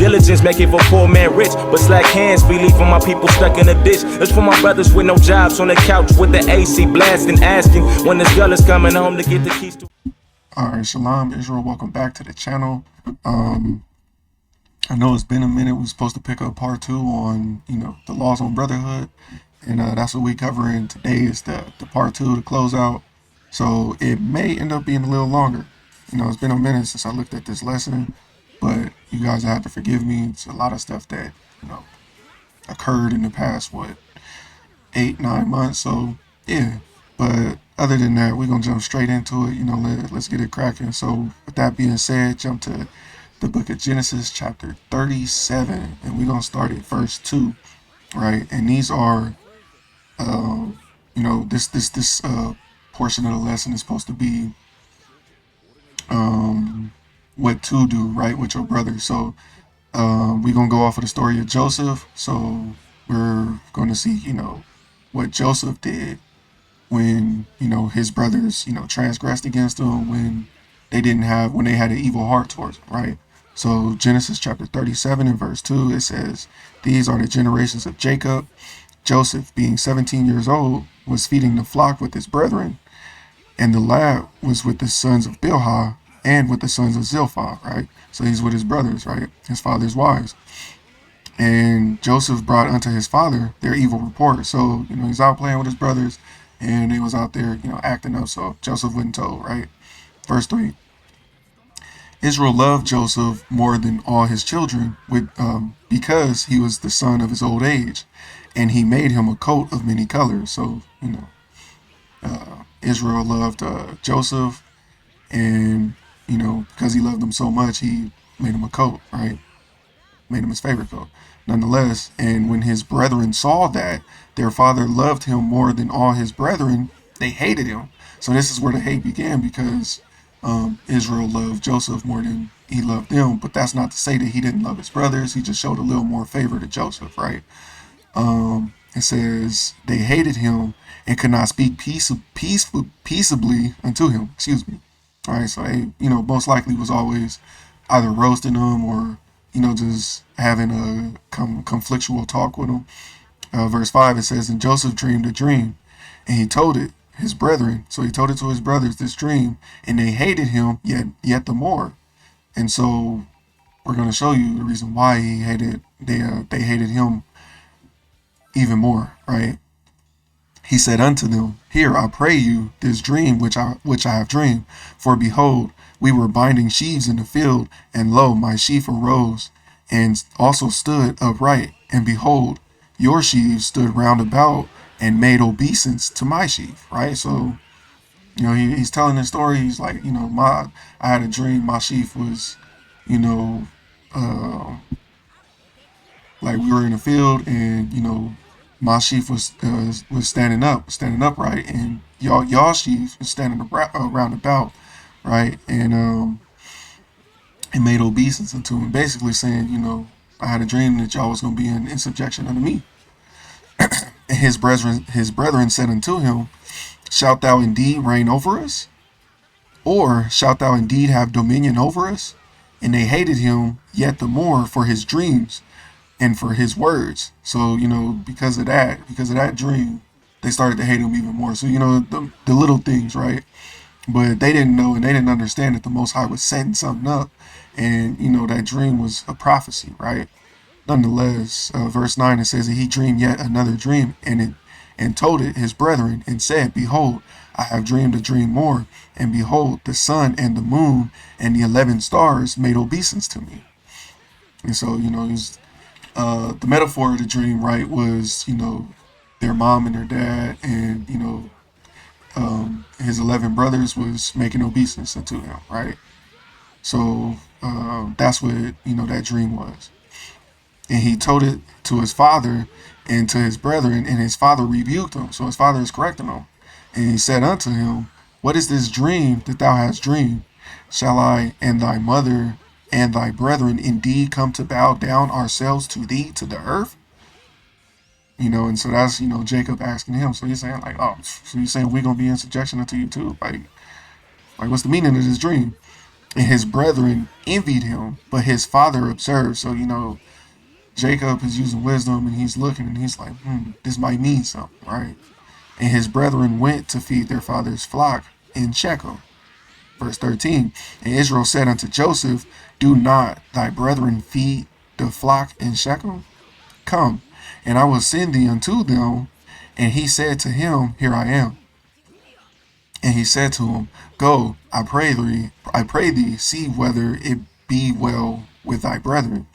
Diligence make it for poor man rich, but slack hands be leaving my people stuck in a ditch. It's for my brothers with no jobs on the couch with the AC blasting, asking when this girl is coming home to get the keys to. Alright, Shalom, Israel, welcome back to the channel. I know it's been a minute. We're supposed to pick up part 2 on, the laws on Brotherhood. And that's what we're covering today is the part 2 to close out. So it may end up being a little longer. It's been a minute since I looked at this lesson, but you guys have to forgive me. It's a lot of stuff that, occurred in the past, 8-9 months. So yeah, but other than that, we're going to jump straight into it. Let's get it cracking. So with that being said, jump to the book of Genesis chapter 37, and we're going to start at verse 2, right? And these are, this portion of the lesson is supposed to be what to do, right, with your brother. So we're going to go off of the story of Joseph. So we're going to see, what Joseph did when, his brothers, transgressed against him, when they had an evil heart towards him, right? So Genesis chapter 37 and verse 2, it says, "These are the generations of Jacob. Joseph, being 17 years old, was feeding the flock with his brethren, and the lad was with the sons of Bilhah and with the sons of Zilpah," right? So he's with his brothers, right? His father's wives. "And Joseph brought unto his father their evil report." So, he's out playing with his brothers, and they was out there, acting up. So Joseph wasn't told, right? Verse 3. "Israel loved Joseph more than all his children, because he was the son of his old age, and he made him a coat of many colors." So, Israel loved Joseph, and, because he loved him so much, he made him a coat, right? Made him his favorite coat. Nonetheless, "and when his brethren saw that their father loved him more than all his brethren, they hated him." So this is where the hate began, because Israel loved Joseph more than he loved them, but that's not to say that he didn't love his brothers. He just showed a little more favor to Joseph, right? It says they hated him and could not speak peaceably unto him. Excuse me. All right, so they, most likely was always either roasting him or, just having a conflictual talk with him. Verse 5, it says, "And Joseph dreamed a dream, and he told it his brethren." So he told it to his brothers, this dream, and they hated him yet the more. And so we're going to show you the reason why they hated him even more, right? "He said unto them, Hear, I pray you, this dream which I have dreamed. For behold, we were binding sheaves in the field, and lo, my sheaf arose, and also stood upright. And behold, your sheaves stood round about, and made obeisance to my sheaf." Right? So, he's telling this story. He's like, I had a dream. My sheaf was, like we were in the field, and, my sheaf was standing upright, and y'all sheaf was standing around about, right? And it made obeisance unto him, basically saying, I had a dream that y'all was gonna be in subjection unto me. "And his brethren said unto him, Shalt thou indeed reign over us? Or shalt thou indeed have dominion over us? And they hated him yet the more for his dreams and for his words." So, because of that dream, they started to hate him even more. So, the little things, right? But they didn't know, and they didn't understand that the Most High was setting something up, and, that dream was a prophecy, right? Nonetheless, verse 9, it says that he dreamed yet another dream, and told it his brethren, and said, Behold, I have dreamed a dream more, and behold, the sun and the moon and the 11 stars made obeisance to me. And so, the metaphor of the dream, right, was, their mom and their dad, and, his 11 brothers was making obeisance unto him, right? So that's what, that dream was. "And he told it to his father and to his brethren, and his father rebuked him." So his father is correcting him. "And he said unto him, What is this dream that thou hast dreamed? Shall I and thy mother and thy brethren indeed come to bow down ourselves to thee to the earth?" And so that's, Jacob asking him. So he's saying, like, so you're saying we're going to be in subjection unto you too? Like what's the meaning of this dream? And his brethren envied him, but his father observed. So, Jacob is using wisdom and he's looking and he's like, this might mean something, right? And his brethren went to feed their father's flock in Shechem. Verse 13. And Israel said unto Joseph, do not thy brethren feed the flock in Shechem? Come, and I will send thee unto them. And he said to him, here I am. And he said to him, go, I pray thee, see whether it be well with thy brethren.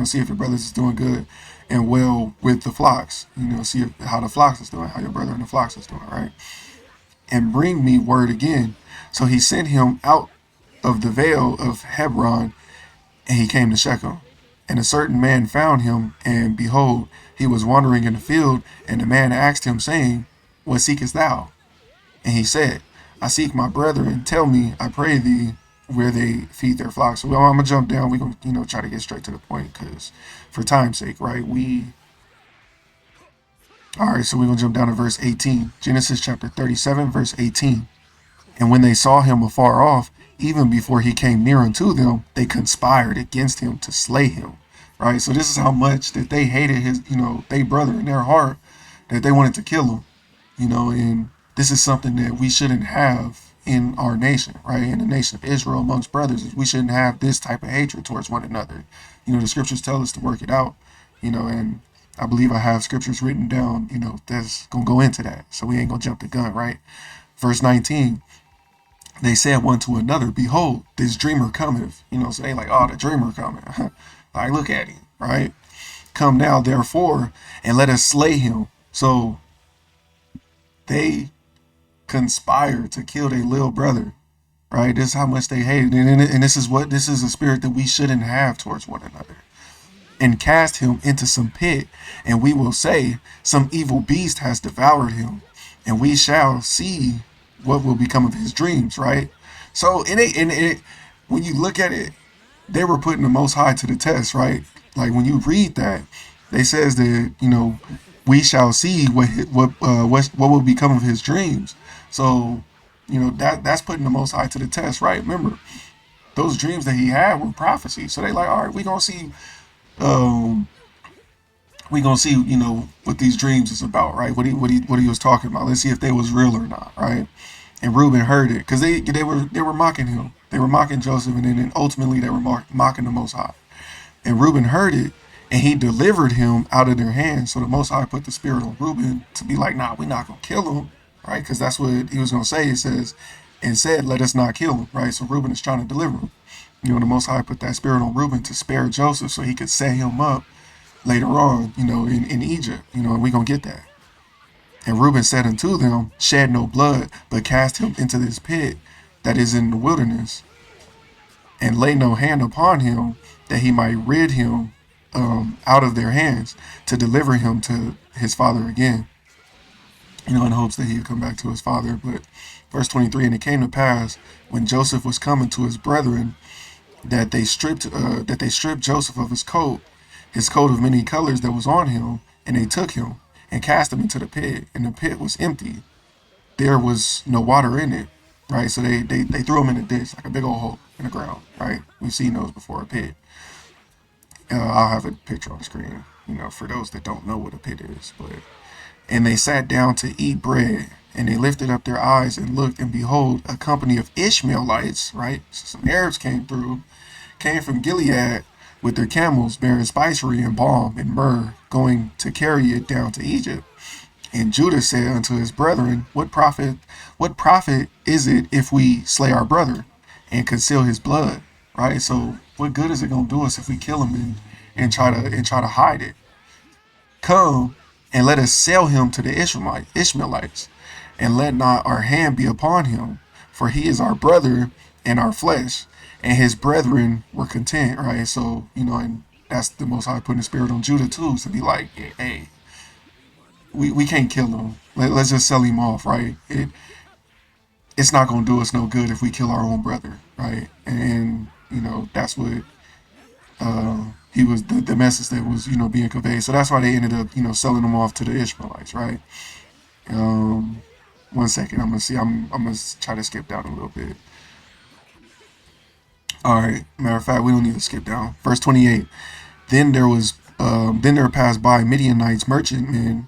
See if your brothers is doing good and well with the flocks. See how the flocks is doing, how your brother and the flocks is doing, right? And bring me word again. So he sent him out of the vale of Hebron, and he came to Shechem. And a certain man found him, and behold, he was wandering in the field, and the man asked him, saying, what seekest thou? And he said, I seek my brethren. Tell me, I pray thee, where they feed their flocks. So I'm gonna jump down. We're gonna try to get straight to the point, because for time's sake, right? All right, so we're gonna jump down to verse 18. Genesis chapter 37, verse 18. And when they saw him afar off, even before he came near unto them, they conspired against him to slay him. Right? So this is how much that they hated his, they brother in their heart, that they wanted to kill him. And this is something that we shouldn't have in our nation, right? In the nation of Israel amongst brothers. We shouldn't have this type of hatred towards one another. The scriptures tell us to work it out, and I believe I have scriptures written down, that's going to go into that. So we ain't going to jump the gun, right? Verse 19, they said one to another, behold, this dreamer cometh. So they like, oh, the dreamer coming. Like, look at him, right? Come now, therefore, and let us slay him. So they conspire to kill their little brother, right? This is how much they hated. And this is a spirit that we shouldn't have towards one another. And cast him into some pit, and we will say, some evil beast has devoured him, and we shall see what will become of his dreams, right? So when you look at it, they were putting the Most High to the test, right? Like when you read that, they says that we shall see what will become of his dreams. So that's putting the Most High to the test, right? Remember, those dreams that he had were prophecy. So they like, all right, we're gonna see what these dreams is about, right? What he was talking about. Let's see if they was real or not, right? And Reuben heard it, because they were mocking him. They were mocking Joseph, and then ultimately they were mocking the Most High. And Reuben heard it, and he delivered him out of their hands. So the Most High put the spirit on Reuben to be like, nah, we're not gonna kill him, right? Because that's what he was gonna say. It says, and said, let us not kill him, right? So Reuben is trying to deliver him. The Most High put that spirit on Reuben to spare Joseph, so he could set him up later on, in Egypt. And we're gonna get that. And Reuben said unto them, shed no blood, but cast him into this pit that is in the wilderness, and lay no hand upon him, that he might rid him out of their hands, to deliver him to his father again. In hopes that he would come back to his father. But verse 23, and it came to pass, when Joseph was coming to his brethren, that they stripped Joseph of his coat of many colors that was on him, and they took him and cast him into the pit, and the pit was empty. There was no water in it, right? So they threw him in a ditch, like a big old hole in the ground, right? We've seen those before, a pit. I'll have a picture on the screen, for those that don't know what a pit is. And they sat down to eat bread, and they lifted up their eyes and looked, and behold, a company of Ishmaelites, right? So some Arabs came from Gilead, with their camels bearing spicery and balm and myrrh, going to carry it down to Egypt. And Judah said unto his brethren, What profit is it if we slay our brother and conceal his blood? Right? So what good is it gonna do us if we kill him and try to hide it? Come and let us sell him to the Ishmaelites, and let not our hand be upon him, for he is our brother and our flesh. And his brethren were content, right? So, and that's the Most High putting the spirit on Judah too, to be like, hey, we can't kill him. Let's just sell him off, right? It's not going to do us no good if we kill our own brother, right? And that's what he was, the message that was, being conveyed. So that's why they ended up, selling him off to the Ishmaelites, right? 1 second, I'm going to try to skip down a little bit. All right. Matter of fact, we don't need to skip down. Verse 28. Then there passed by Midianites merchantmen,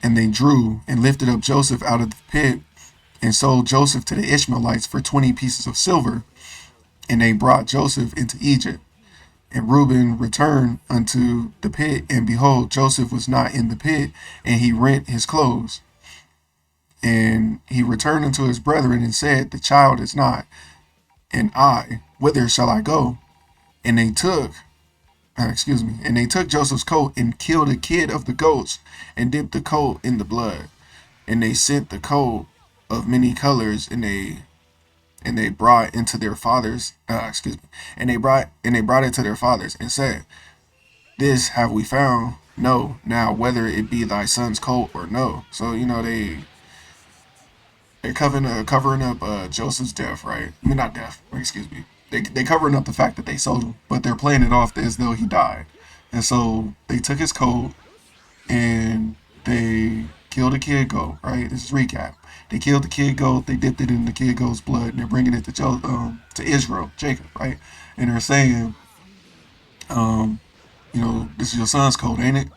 and they drew and lifted up Joseph out of the pit and sold Joseph to the Ishmaelites for 20 pieces of silver. And they brought Joseph into Egypt. And Reuben returned unto the pit, and behold, Joseph was not in the pit, and he rent his clothes. And he returned unto his brethren and said, the child is not, and I, whither shall I go? And they took, and they took Joseph's coat and killed a kid of the goats and dipped the coat in the blood. And they sent the coat of many colors, and they brought into their fathers, and they brought it to their fathers and said, this have we found? Know now whether it be thy son's coat or no. So they're covering up Joseph's death, right? I mean, not death. Excuse me. They covering up the fact that they sold him, but they're playing it off as though he died. And so they took his coat and they killed a kid goat, right? This is recap. They killed the kid goat. They dipped it in the kid goat's blood, and they're bringing it to Israel, Jacob, right? And they're saying, this is your son's coat, ain't it?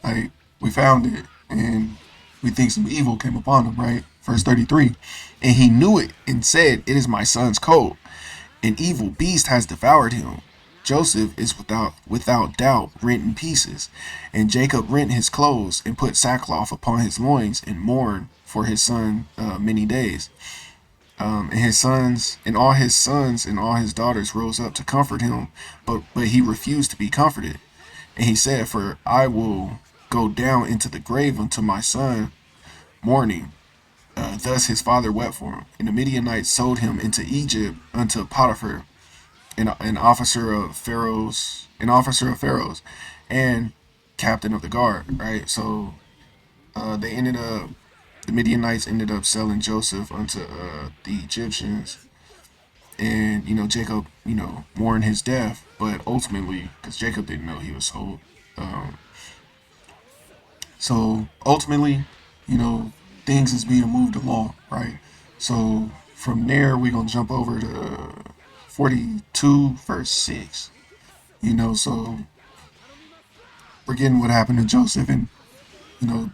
Like, we found it, and we think some evil came upon him, right? Verse 33. And he knew it and said, it is my son's coat. An evil beast has devoured him. Joseph is without doubt rent in pieces. And Jacob rent his clothes and put sackcloth upon his loins and mourned for his son many days. And his sons and all his daughters rose up to comfort him, but he refused to be comforted. And he said, for I will go down into the grave unto my son mourning. Thus his father wept for him. And the Midianites sold him into Egypt unto Potiphar, an officer of Pharaoh's, and captain of the guard. Right. So the Midianites ended up selling Joseph unto the Egyptians, and Jacob mourned his death, but ultimately, because Jacob didn't know he was sold. So ultimately, things is being moved along, right? So from there, we're going to jump over to 42, verse 6. So we're getting what happened to Joseph and,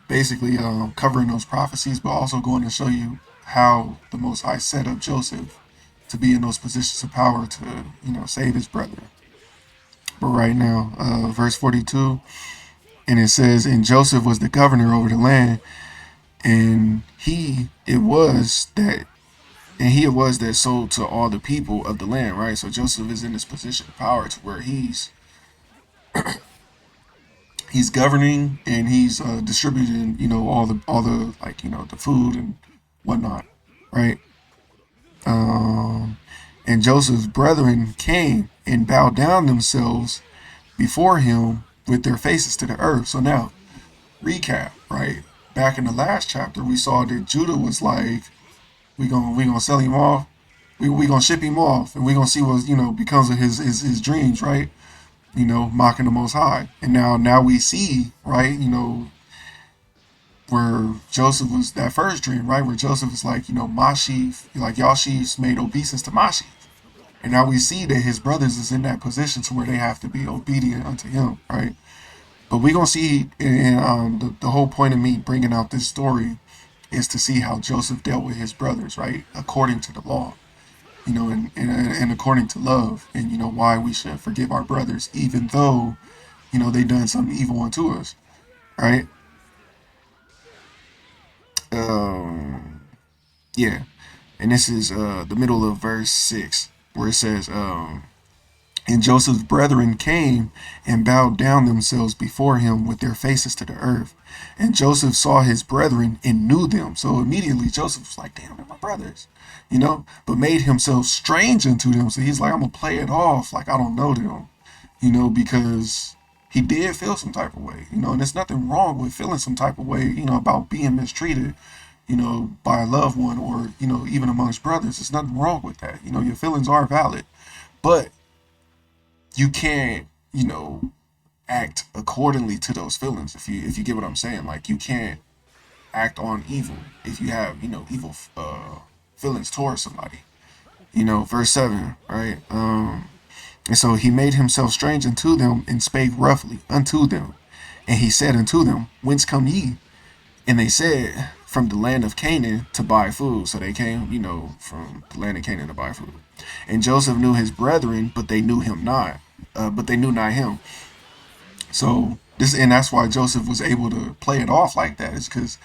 basically covering those prophecies, but also going to show you how the Most High set up Joseph to be in those positions of power to, save his brother. But right now, verse 42, and it says, and Joseph was the governor over the land, and it was that sold to all the people of the land, right? So Joseph is in this position of power to where he's governing, and he's distributing, all the the food and whatnot, right? And Joseph's brethren came and bowed down themselves before him with their faces to the earth. So now, recap, right? Back in the last chapter, we saw that Judah was like, we gonna sell him off, we gonna ship him off, and we gonna see what becomes of his dreams, right? Mocking the Most High. And now we see, right? Where Joseph was that first dream, right? Where Joseph is like, my sheaf, like y'all sheaves made obeisance to my sheaf. And now we see that his brothers is in that position to where they have to be obedient unto him, right? But we're going to see, and the whole point of me bringing out this story is to see how Joseph dealt with his brothers, right? According to the law, and according to love, and, why we should forgive our brothers, even though, they done something evil unto us, right? Yeah. And this is the middle of verse 6, where it says, and Joseph's brethren came and bowed down themselves before him with their faces to the earth. And Joseph saw his brethren and knew them. So immediately Joseph was like, damn, they're my brothers, but made himself strange unto them. So he's like, I'm going to play it off like I don't know them, because he did feel some type of way, and there's nothing wrong with feeling some type of way, about being mistreated, by a loved one, or, even amongst brothers. There's nothing wrong with that. Your feelings are valid, but you can't, act accordingly to those feelings. If you get what I'm saying, like, you can't act on evil if you have, evil feelings towards somebody. Verse 7, right? And so he made himself strange unto them, and spake roughly unto them. And he said unto them, Whence come ye? And they said, From the land of Canaan to buy food. So they came, from the land of Canaan to buy food. And Joseph knew his brethren, but they knew him not. But they knew not him. So and that's why Joseph was able to play it off like that. Is because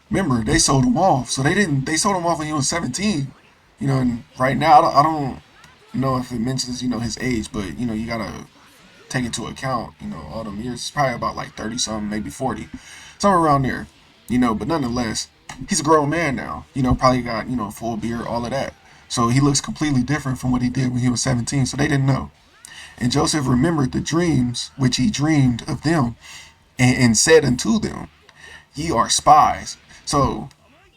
remember, they sold him off. So they sold him off when he was 17. And right now I don't know if it mentions his age, but you gotta take into account all them years. It's probably about like 30 something, maybe 40, somewhere around there. But nonetheless, he's a grown man now. Probably got full beard, all of that. So he looks completely different from what he did when he was 17. So they didn't know. And Joseph remembered the dreams which he dreamed of them, and said unto them, Ye are spies. So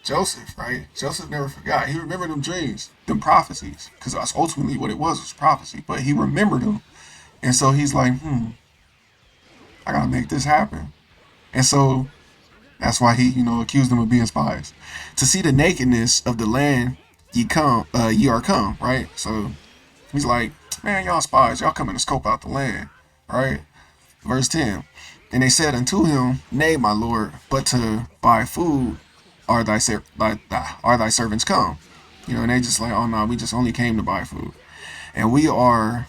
Joseph, right? Joseph never forgot. He remembered them dreams, them prophecies, because that's ultimately what it was prophecy. But he remembered them. And so he's like, I gotta make this happen. And so that's why he, accused them of being spies. To see the nakedness of the land ye are come, right? So he's like, man, y'all spies, y'all coming to scope out the land, right? Verse 10. And they said unto him, Nay, my lord, but to buy food are thy servants come. And they just like, oh no, we just only came to buy food. And we are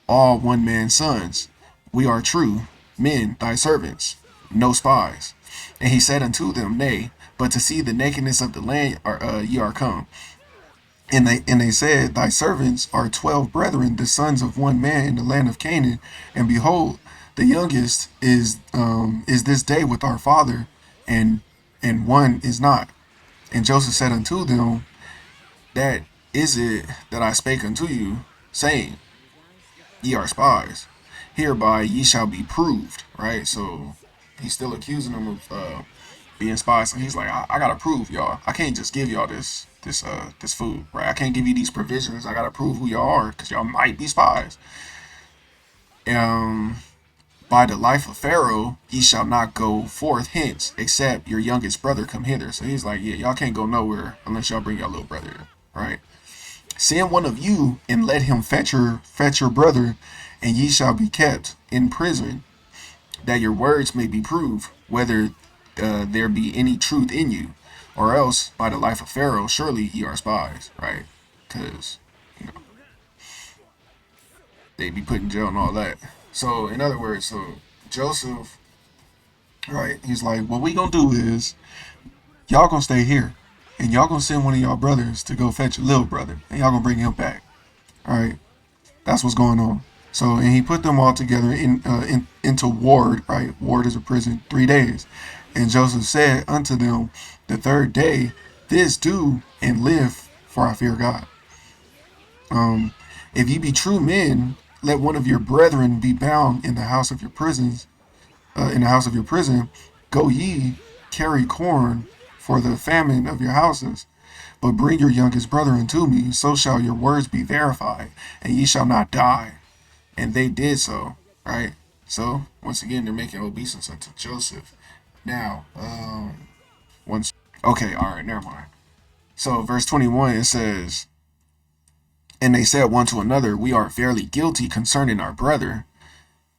all one man's sons. We are true men, thy servants, no spies. And he said unto them, Nay, but to see the nakedness of the land ye are come. And they said, Thy servants are 12 brethren, the sons of one man in the land of Canaan. And behold, the youngest is this day with our father, and one is not. And Joseph said unto them, That is it that I spake unto you, saying, Ye are spies. Hereby ye shall be proved. Right? So he's still accusing them of being spies. So he's like, I gotta prove y'all. I can't just give y'all this food, right? I can't give you these provisions. I gotta prove who y'all are, because y'all might be spies. By the life of Pharaoh, ye shall not go forth hence, except your youngest brother come hither. So he's like, yeah, y'all can't go nowhere unless y'all bring your little brother, right? Send one of you and let him fetch your brother, and ye shall be kept in prison, that your words may be proved, whether there be any truth in you, or else by the life of Pharaoh, surely ye are spies, right? Because they be put in jail and all that. So in other words, so Joseph, right? He's like, what we gonna do is y'all gonna stay here, and y'all gonna send one of y'all brothers to go fetch your little brother, and y'all gonna bring him back. All right, that's what's going on. So, and he put them all together into ward, right? Ward is a prison, 3 days. And Joseph said unto them, the third day, this do and live, for I fear God. If ye be true men, let one of your brethren be bound in the house of your prisons, in the house of your prison. Go ye, carry corn for the famine of your houses, but bring your youngest brother unto me, so shall your words be verified, and ye shall not die. And they did so, right? So once again, they're making obeisance unto Joseph. Now, okay, all right, never mind. So verse 21, it says, and they said one to another, We are fairly guilty concerning our brother,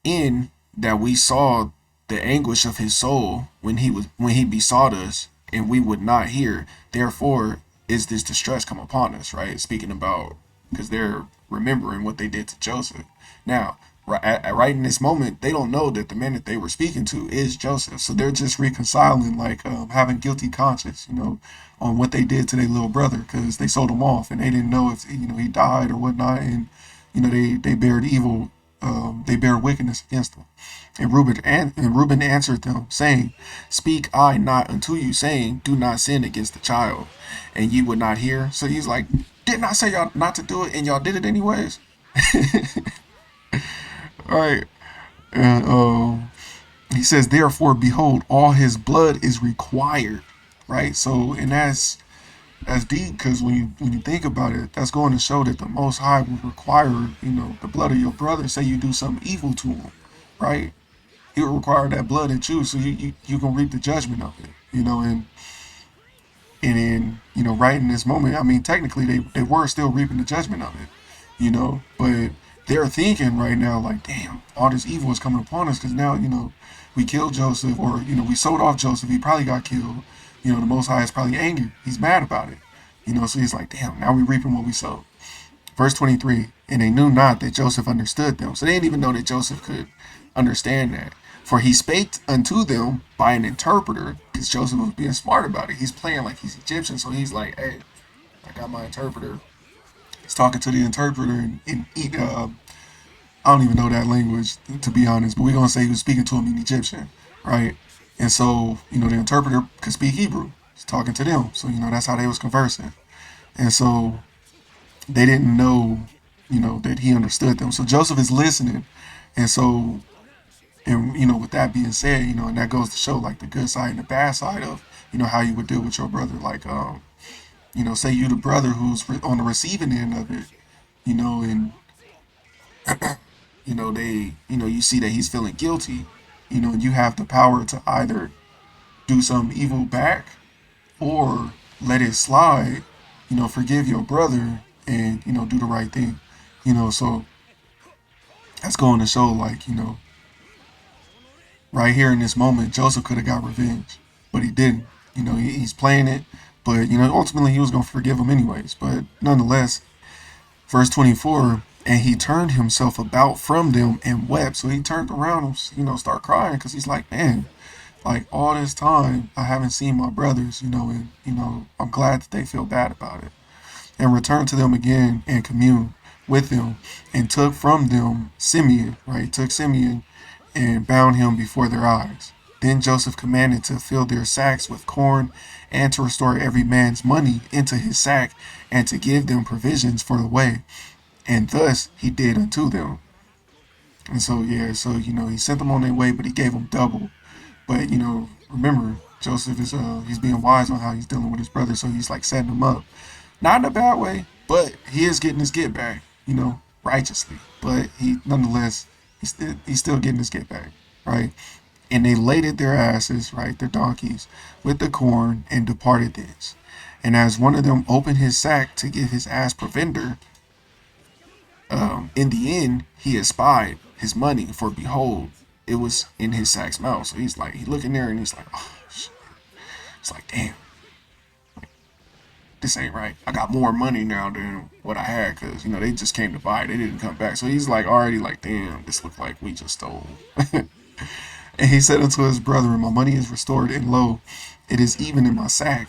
in that we saw the anguish of his soul when he besought us, and we would not hear. Therefore is this distress come upon us, right? Speaking about, because they're remembering what they did to Joseph. Now, right in this moment, they don't know that the man that they were speaking to is Joseph. So they're just reconciling, like having guilty conscience, on what they did to their little brother, because they sold him off and they didn't know if he died or whatnot, and they bared evil, they bear wickedness against them. And Reuben answered them, saying, Speak I not unto you, saying, Do not sin against the child, and ye would not hear. So he's like, didn't I say y'all not to do it, and y'all did it anyways? All right. And he says, Therefore, behold, all his blood is required. Right. So, and that's deep, because when you think about it, that's going to show that the Most High will require, the blood of your brother. Say you do something evil to him, right? He will require that blood at you, so you can reap the judgment of it, and then, right in this moment, I mean, technically they were still reaping the judgment of it, but they're thinking right now, like, damn, all this evil is coming upon us because now, we killed Joseph, or, we sold off Joseph. He probably got killed. The Most High is probably angry. He's mad about it. So he's like, damn, now we reaping what we sowed. Verse 23, and they knew not that Joseph understood them. So they didn't even know that Joseph could understand that. For he spake unto them by an interpreter, because Joseph was being smart about it. He's playing like he's Egyptian. So he's like, hey, I got my interpreter. He's talking to the interpreter and I don't even know that language, to be honest, but we're going to say he was speaking to him in Egyptian, right? And so, the interpreter could speak Hebrew. He's talking to them. So, that's how they was conversing. And so they didn't know, that he understood them. So Joseph is listening. And so, and, with that being said, and that goes to show like the good side and the bad side of, how you would deal with your brother. Like, say you the brother who's on the receiving end of it, and you see that he's feeling guilty, and you have the power to either do some evil back or let it slide, forgive your brother and, do the right thing, so that's going to show like, right here in this moment, Joseph could have got revenge, but he didn't, he's playing it, but, ultimately he was going to forgive him anyways, but nonetheless, verse 24, and he turned himself about from them and wept. So he turned around and, start crying because he's like, man, like all this time I haven't seen my brothers, and, I'm glad that they feel bad about it. And returned to them again and communed with them and took from them Simeon, right? Took Simeon and bound him before their eyes. Then Joseph commanded to fill their sacks with corn and to restore every man's money into his sack and to give them provisions for the way. And thus he did unto them. And so, he sent them on their way, but he gave them double. But, remember, Joseph is, he's being wise on how he's dealing with his brother. So he's like setting them up. Not in a bad way, but he is getting his get back, righteously. But nonetheless, he's still getting his get back, right? And they laded their asses, right, their donkeys, with the corn and departed thence. And as one of them opened his sack to give his ass provender, in the end, he espied his money, for behold, it was in his sack's mouth. So he's like, he looking there and he's like, oh, shit. It's like, damn, this ain't right. I got more money now than what I had because, they just came to buy it. They didn't come back. So he's like already like, damn, this looked like we just stole. And he said unto his brethren, my money is restored, and lo, it is even in my sack.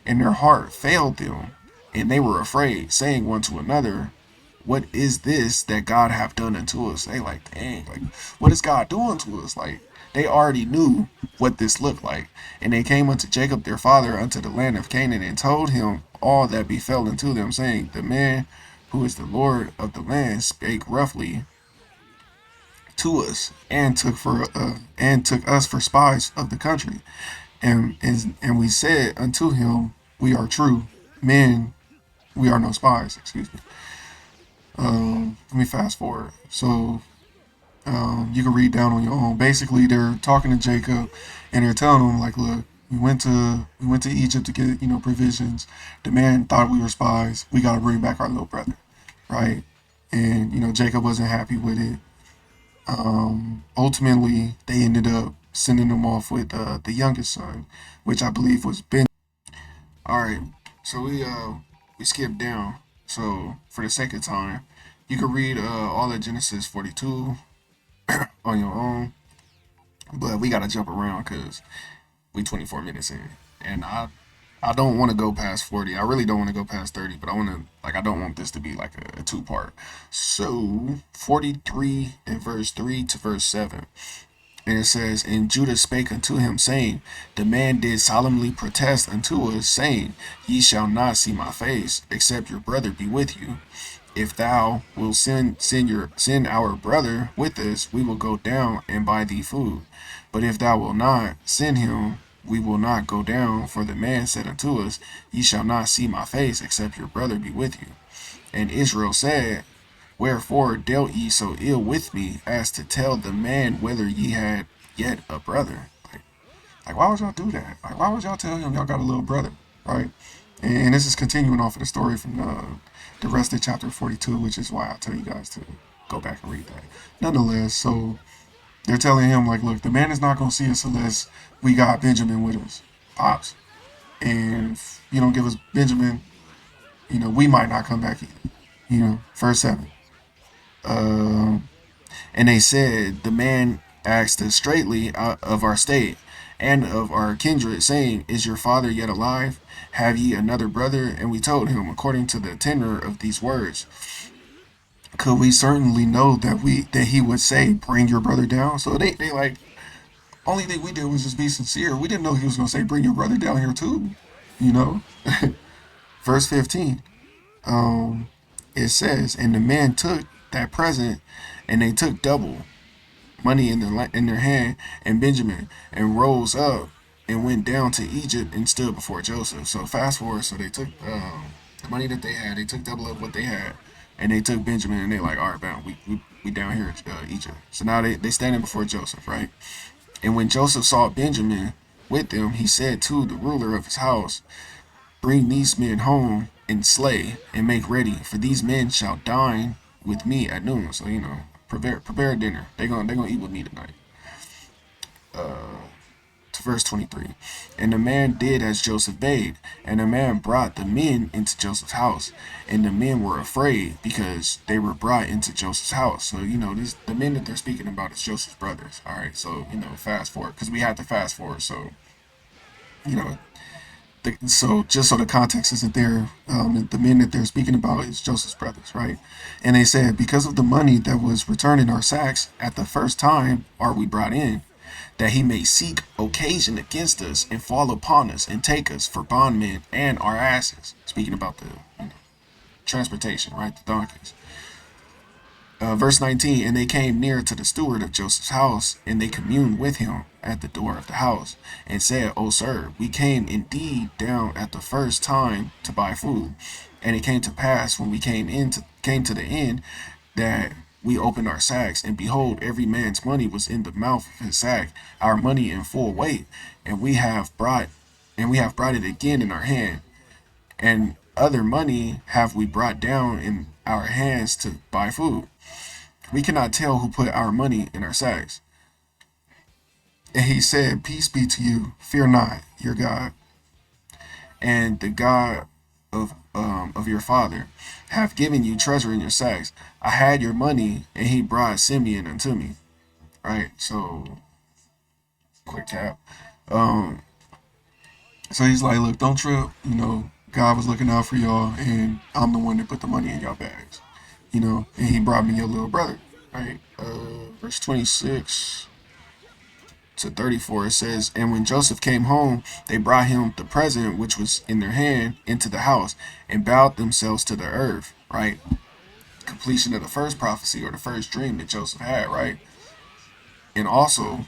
And their heart failed them, and they were afraid, saying one to another, what is this that God hath done unto us? They like, dang, like, what is God doing to us? Like, they already knew what this looked like. And they came unto Jacob their father unto the land of Canaan, and told him all that befell unto them, saying, the man who is the Lord of the land spake roughly to us, and took us for spies of the country. And we said unto him, we are true men, we are no spies. Excuse me. Let me fast forward. So you can read down on your own. Basically, they're talking to Jacob, and they're telling him like, look, we went to Egypt to get provisions. The man thought we were spies. We got to bring back our little brother, right? And Jacob wasn't happy with it. Ultimately, they ended up sending him off with the youngest son, which I believe was Ben. All right, so we skipped down. So for the sake of time, you can read all of Genesis 42 on your own, but we gotta jump around because we 24 minutes in, and I don't want to go past 40. I really don't want to go past 30, but I don't want this to be like a two-part. So 43 in verse 3 to verse 7. And it says, and Judah spake unto him, saying, the man did solemnly protest unto us, saying, ye shall not see my face, except your brother be with you. If thou wilt send our brother with us, we will go down and buy thee food. But if thou wilt not send him, we will not go down. For the man said unto us, ye shall not see my face, except your brother be with you. And Israel said, wherefore dealt ye so ill with me, as to tell the man whether ye had yet a brother? Like why would y'all do that? Like, why would y'all tell him y'all got a little brother, right? And this is continuing off of the story from the rest of chapter 42, which is why I'll tell you guys to Go back and read that. Nonetheless, so they're telling him, like, look, the man is not going to see us unless we got Benjamin with us, Pops. And if you don't give us Benjamin, we might not come back either. Verse 7. And they said, the man asked us straightly of our state and of our kindred, saying, is your father yet alive? Have ye another brother? And we told him, according to the tenor of these words, could we certainly know that he would say, bring your brother down? So they like, only thing we did was just be sincere. We didn't know he was going to say, bring your brother down here too. Verse 15. It says, and the men took that present, and they took double money in their hand, and Benjamin, and rose up and went down to Egypt and stood before Joseph. So fast forward, so they took the money that they had, they took double of what they had, and they took Benjamin, and they like, all right, bound, we down here in Egypt. So now they standing before Joseph, right? And when Joseph saw Benjamin with them, he said to the ruler of his house, bring these men home and slay and make ready, for these men shall dine with me at noon. So prepare dinner. They're gonna eat with me tonight. To verse 23. And the man did as Joseph bade, and the man brought the men into Joseph's house, and the men were afraid because they were brought into Joseph's house. So the men that they're speaking about is Joseph's brothers. All right, so fast forward, because we had to fast forward. So so just so the context isn't there, the men that they're speaking about is Joseph's brothers, right? And they said, because of the money that was returned in our sacks at the first time are we brought in, that he may seek occasion against us and fall upon us and take us for bondmen and our asses. Speaking about the transportation, right? The donkeys. Verse 19, and they came near to the steward of Joseph's house, and they communed with him at the door of the house, and said, O sir, we came indeed down at the first time to buy food. And it came to pass, when we came to the end, that we opened our sacks, and behold, every man's money was in the mouth of his sack, our money in full weight, and we have brought it again in our hand, and other money have we brought down in our hands to buy food. We cannot tell who put our money in our sacks. And he said, peace be to you, fear not your God, and the God of your father have given you treasure in your sacks. I had your money, and he brought Simeon unto me. Right, so quick cap. So he's like, look, don't trip. God was looking out for y'all, and I'm the one that put the money in y'all bags. And he brought me your little brother. Right, verse 26 to 34, it says, and when Joseph came home, they brought him the present which was in their hand into the house, and bowed themselves to the earth. Right, completion of the first prophecy, or the first dream that Joseph had. Right, and also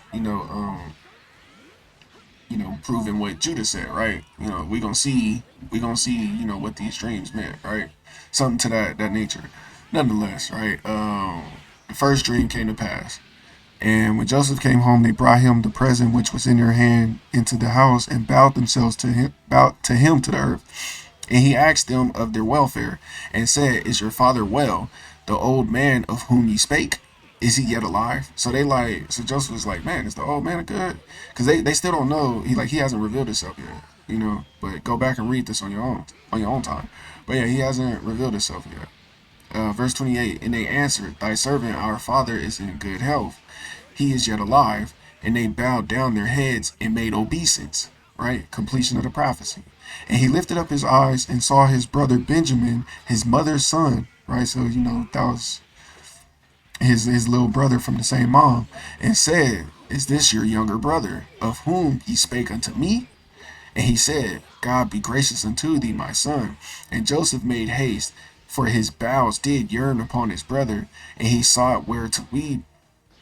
proving what Judah said. Right, we gonna see what these dreams meant. Right, something to that nature. Nonetheless, right, the first dream came to pass. And when Joseph came home, they brought him the present which was in their hand into the house, and bowed themselves to him to the earth. And he asked them of their welfare, and said, is your father well? The old man of whom ye spake, is he yet alive? So Joseph was like, man, is the old man good? Because they still don't know. He hasn't revealed himself yet, But go back and read this on your own time. But yeah, he hasn't revealed himself yet. Verse 28, and they answered, thy servant our father is in good health. He is yet alive. And they bowed down their heads and made obeisance. Right? Completion of the prophecy. And he lifted up his eyes and saw his brother Benjamin, his mother's son. Right? So, that was his little brother from the same mom. And said, is this your younger brother, of whom he spake unto me? And he said, God be gracious unto thee, my son. And Joseph made haste, for his bowels did yearn upon his brother, and he sought where to weep,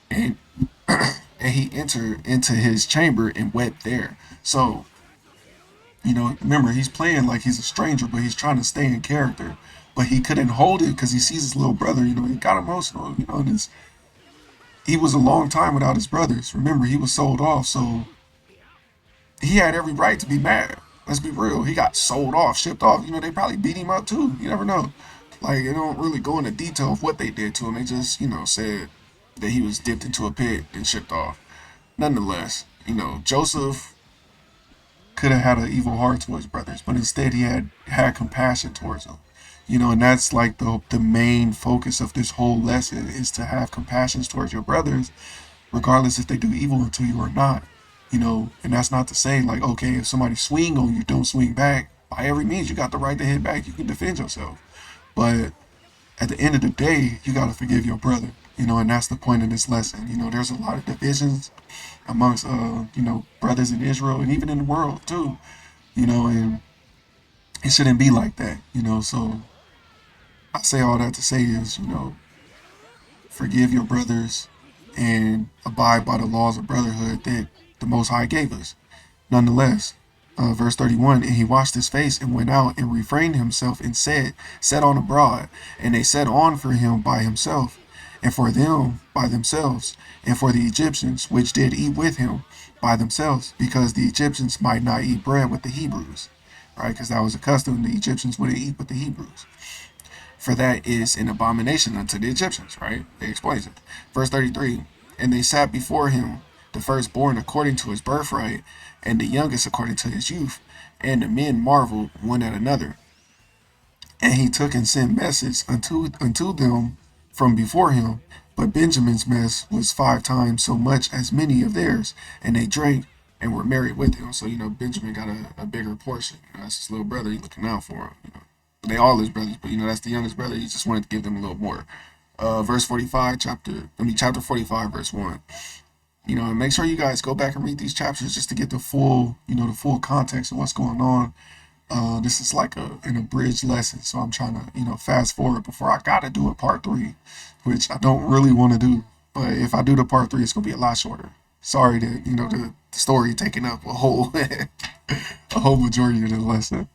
and he entered into his chamber and wept there. So, remember, he's playing like he's a stranger, but he's trying to stay in character. But he couldn't hold it because he sees his little brother, he got emotional, and he was a long time without his brothers. Remember, he was sold off, so he had every right to be mad. Let's be real. He got sold off, shipped off. They probably beat him up too. You never know. Like, they don't really go into detail of what they did to him. They just, said that he was dipped into a pit and shipped off. Nonetheless, Joseph could have had an evil heart towards brothers, but instead he had compassion towards them. And that's like the main focus of this whole lesson is to have compassion towards your brothers, regardless if they do evil to you or not. And that's not to say like, okay, if somebody swing on you, don't swing back. By every means, you got the right to hit back. You can defend yourself. But at the end of the day, you got to forgive your brother. And that's the point of this lesson. There's a lot of divisions amongst, brothers in Israel and even in the world too. And it shouldn't be like that. So I say all that to say is, forgive your brothers and abide by the laws of brotherhood that the Most High gave us. Nonetheless, verse 31, and he washed his face and went out and refrained himself and set on abroad, and they set on for him by himself, and for them by themselves, and for the Egyptians which did eat with him by themselves, because the Egyptians might not eat bread with the Hebrews, right? Because that was a custom, the Egyptians wouldn't eat with the Hebrews. For that is an abomination unto the Egyptians, right? They explains it. Verse 33, and they sat before him, the firstborn according to his birthright, and the youngest according to his youth. And the men marveled one at another. And he took and sent message unto them from before him. But Benjamin's mess was 5 times so much as many of theirs, and they drank and were merry with him. So, Benjamin got a bigger portion. That's his little brother. He's looking out for him. They all his brothers, but that's the youngest brother. He just wanted to give them a little more. Verse 45, chapter 45, verse 1. And make sure you guys go back and read these chapters just to get the full, the full context of what's going on. This is like an abridged lesson, so I'm trying to, fast forward before I gotta do a part 3, which I don't really want to do. But if I do the part 3, it's gonna be a lot shorter. Sorry that the story taking up a whole a whole majority of the lesson.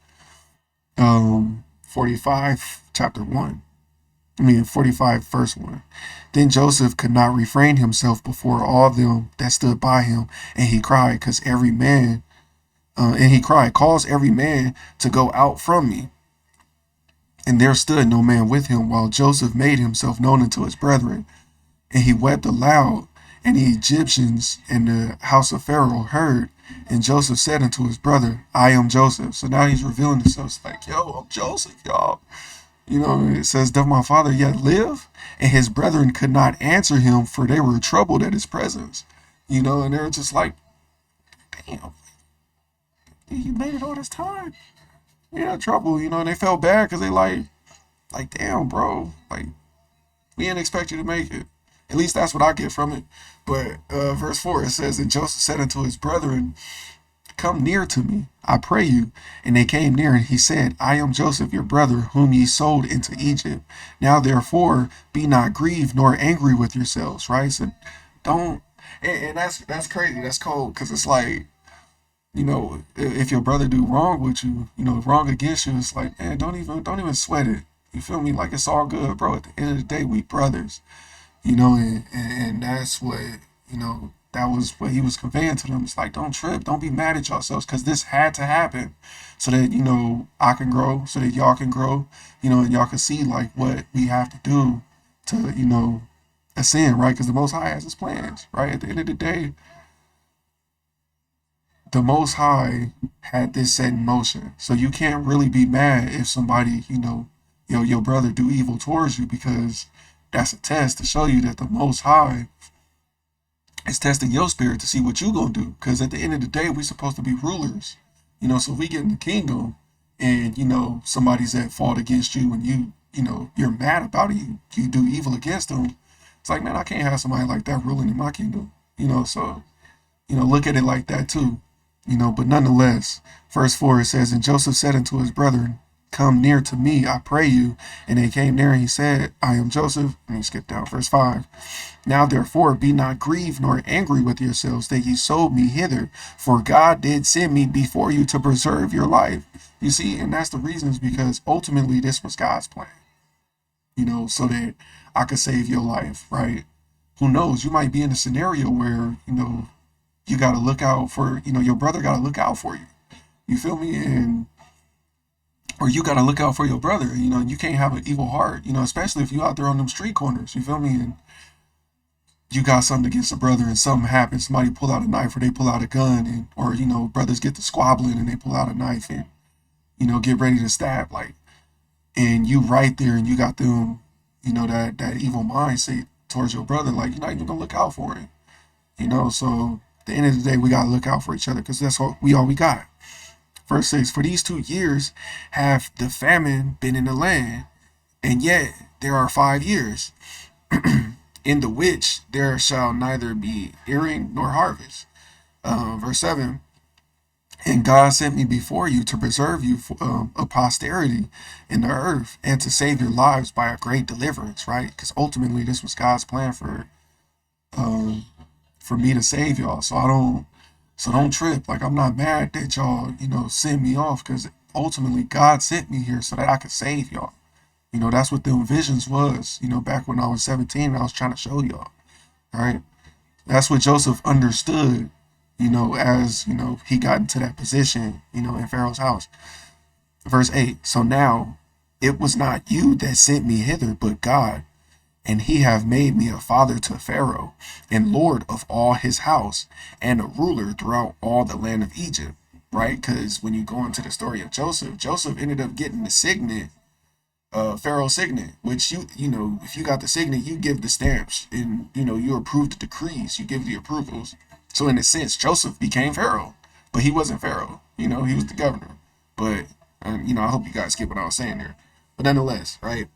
45, chapter 1. 45, verse 1. Then Joseph could not refrain himself before all them that stood by him, and he cried, cause every man, cause every man to go out from me. And there stood no man with him, while Joseph made himself known unto his brethren. And he wept aloud, and the Egyptians and the house of Pharaoh heard. And Joseph said unto his brother, I am Joseph. So now he's revealing himself. It's like, yo, I'm Joseph, y'all. It says, doth my father yet live? And his brethren could not answer him, for they were troubled at his presence. And they were just like, damn, you made it all this time. Trouble, and they felt bad because they like, damn, bro, like, we didn't expect you to make it. At least that's what I get from it. But verse 4, it says, and Joseph said unto his brethren, come near to me, I pray you. And they came near, and he said, I am Joseph, your brother, whom ye sold into Egypt. Now therefore be not grieved nor angry with yourselves. Right? So don't, and that's crazy. That's cold, because it's like, if your brother do wrong with you, wrong against you, it's like, man, don't even sweat it. You feel me? Like, it's all good, bro. At the end of the day, we brothers. And that's what, that was what he was conveying to them. It's like, don't trip, don't be mad at yourselves, because this had to happen so that, I can grow, so that y'all can grow, and y'all can see like what we have to do to, ascend, right? Because the Most High has his plans, right? At the end of the day, the Most High had this set in motion. So you can't really be mad if somebody, your brother do evil towards you, because that's a test to show you that the Most High is testing your spirit to see what you gonna do. Because at the end of the day, we're supposed to be rulers. So if we get in the kingdom and, somebody's at fault against you and you're mad about it, you do evil against them. It's like, man, I can't have somebody like that ruling in my kingdom. So, look at it like that too. But nonetheless, verse 4, it says, and Joseph said unto his brethren, come near to me, I pray you. And they came near, and he said, I am Joseph. Let me skip down. Verse 5. Now therefore be not grieved nor angry with yourselves that ye sold me hither, for God did send me before you to preserve your life. You see, and that's the reasons, because ultimately this was God's plan, so that I could save your life, right? Who knows? You might be in a scenario where, you got to look out for, your brother got to look out for you. You feel me? And or you got to look out for your brother. You know, you can't have an evil heart, you know, especially if you out there on them street corners, you feel me? And you got something against a brother and something happens, somebody pull out a knife or they pull out a gun, and, or, you know, brothers get to squabbling and they pull out a knife and, you know, get ready to stab, like, and you right there and you got them, you know, that evil mindset towards your brother, like, you're not even gonna look out for him, you know. So at the end of the day, we gotta look out for each other, because that's all we got. Verse 6, for these 2 years have the famine been in the land, and yet there are 5 years in the which there shall neither be earing nor harvest. Verse 7, and God sent me before you to preserve you for a posterity in the earth, and to save your lives by a great deliverance, right? Because ultimately this was God's plan um, for me to save y'all. So don't trip. Like, I'm not mad that y'all, you know, sent me off, because ultimately God sent me here so that I could save y'all. You know, that's what them visions was, you know, back when I was 17 and I was trying to show y'all. All right. That's what Joseph understood, you know, as, you know, he got into that position, you know, in Pharaoh's house. Verse 8, so now it was not you that sent me hither, but God, and he have made me a father to Pharaoh, and lord of all his house, and a ruler throughout all the land of Egypt. Right? Because when you go into the story of Joseph, Joseph ended up getting the signet, Pharaoh's signet, which you know, if you got the signet, you give the stamps, and you know, you approve the decrees, you give the approvals. So in a sense, Joseph became Pharaoh, but he wasn't Pharaoh. You know, he was the governor. But you know, I hope you guys get what I was saying there. But nonetheless, right?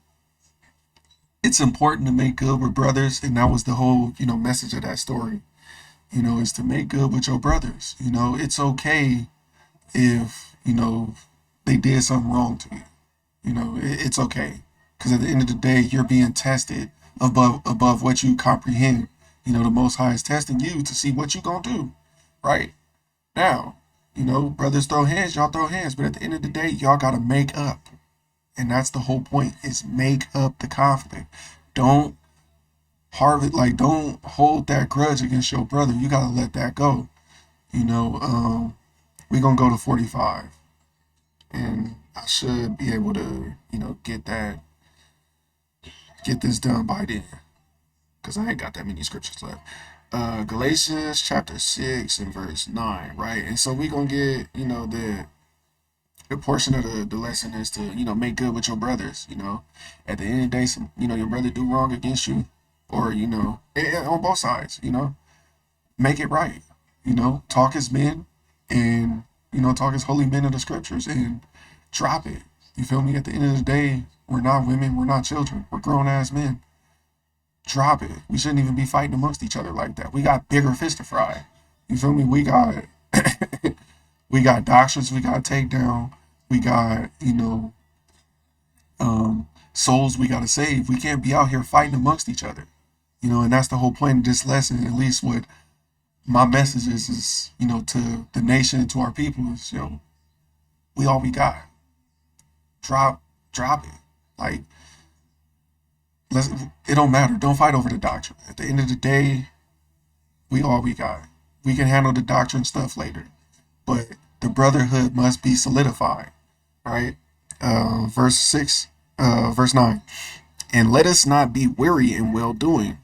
It's important to make good with brothers, and that was the whole, you know, message of that story. You know, is to make good with your brothers. You know, it's okay if, you know, they did something wrong to you. You know, it's okay, because at the end of the day, you're being tested above what you comprehend. You know, the Most High is testing you to see what you gonna do. Right now, you know, brothers throw hands, y'all throw hands, but at the end of the day, y'all gotta make up. And that's the whole point, is make up the conflict. Don't don't hold that grudge against your brother. You gotta let that go. You know, we're gonna go to 45, and I should be able to, you know, get this done by then, because I ain't got that many scriptures left. Galatians chapter 6 and verse 9, right? And so we're gonna get, you know, the portion of the lesson is to, you know, make good with your brothers. You know, at the end of the day, some, you know, your brother do wrong against you, or, you know, on both sides, you know, make it right. You know, talk as men, and, you know, talk as holy men of the scriptures, and drop it. You feel me? At the end of the day, we're not women, we're not children, we're grown ass men. Drop it. We shouldn't even be fighting amongst each other like that. We got bigger fish to fry. You feel me? We got we got doctrines we gotta take down. We got, you know, souls we gotta save. We can't be out here fighting amongst each other. You know, and that's the whole point of this lesson, at least what my message is, you know, to the nation and to our people is, you know, we all we got. Drop it. Like, it don't matter. Don't fight over the doctrine. At the end of the day, we all we got. We can handle the doctrine stuff later, but the brotherhood must be solidified, right? Verse 6, verse 9. And let us not be weary in well doing.